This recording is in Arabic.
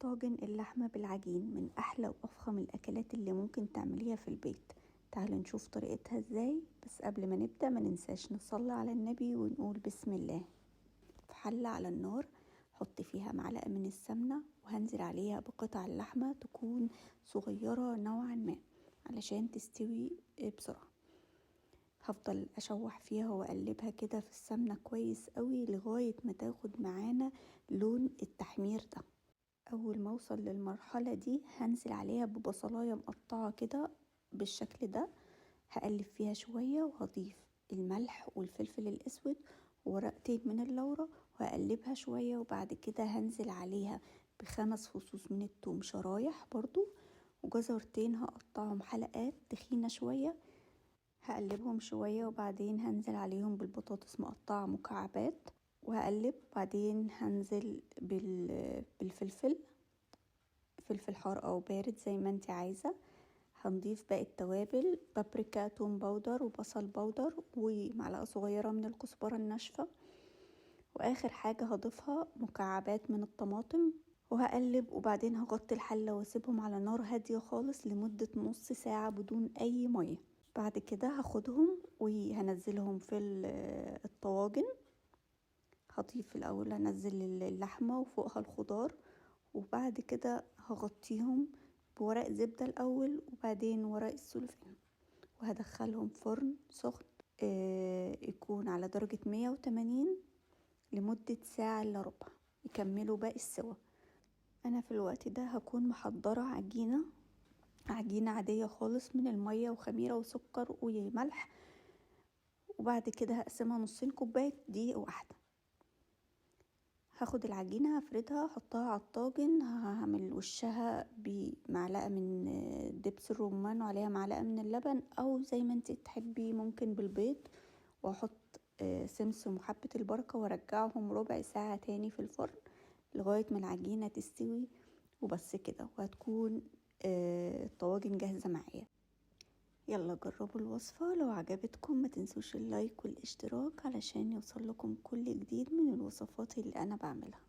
طاجن اللحمة بالعجين من أحلى وأفخم الأكلات اللي ممكن تعمليها في البيت. تعالوا نشوف طريقتها ازاي. بس قبل ما نبدأ ما ننساش نصلي على النبي ونقول بسم الله. في حلة على النار حط فيها معلقة من السمنة وهنزل عليها بقطع اللحمة تكون صغيرة نوعا ما علشان تستوي بسرعة. هفضل اشوح فيها واقلبها كده في السمنة كويس قوي لغاية ما تاخد معانا لون التحمير ده. اول ما اوصل للمرحلة دي هنزل عليها ببصلاية مقطعة كده بالشكل ده. هقلب فيها شوية وهضيف الملح والفلفل الاسود وورقتين من اللورة وهقلبها شوية، وبعد كده هنزل عليها ب5 فصوص من الثوم شرايح برضو، وجزرتين هقطعهم حلقات تخينة شوية. هقلبهم شوية وبعدين هنزل عليهم بالبطاطس مقطعة مكعبات وهقلب. بعدين هنزل بالفلفل، فلفل حار او بارد زي ما انت عايزة. هنضيف باقي التوابل، بابريكا، توم باودر وبصل باودر ومعلقة صغيرة من الكزبرة الناشفة، واخر حاجة هضيفها مكعبات من الطماطم وهقلب. وبعدين هغطي الحلة واسيبهم على نار هادية خالص لمدة نص ساعة بدون اي مية. بعد كده هاخدهم وهنزلهم في الطواجن. هضيف الاول هنزل اللحمة وفوقها الخضار، وبعد كده هغطيهم بورق زبدة الاول وبعدين ورق السلوفان، وهدخلهم فرن سخن يكون على درجة 180 لمدة ساعة الا ربع يكملوا باقي السوا. انا في الوقت ده هكون محضرة عجينة عادية خالص من المية وخميرة وسكر وملح، وبعد كده هقسمها نصين كوباية دقيق واحدة. هاخد العجينة هفردها احطها على الطاجن، هعمل وشها بمعلقة من دبس الرمان وعليها معلقة من اللبن، او زي ما انت تحبي ممكن بالبيض، واحط سمسم وحبة البركة وارجعهم ربع ساعة تاني في الفرن لغاية ما العجينة تستوي. وبس كده وهتكون الطواجن جاهزة معايا. يلا جربوا الوصفة، لو عجبتكم ما تنسوش اللايك والاشتراك علشان يوصل لكم كل جديد من الوصفات اللي انا بعملها.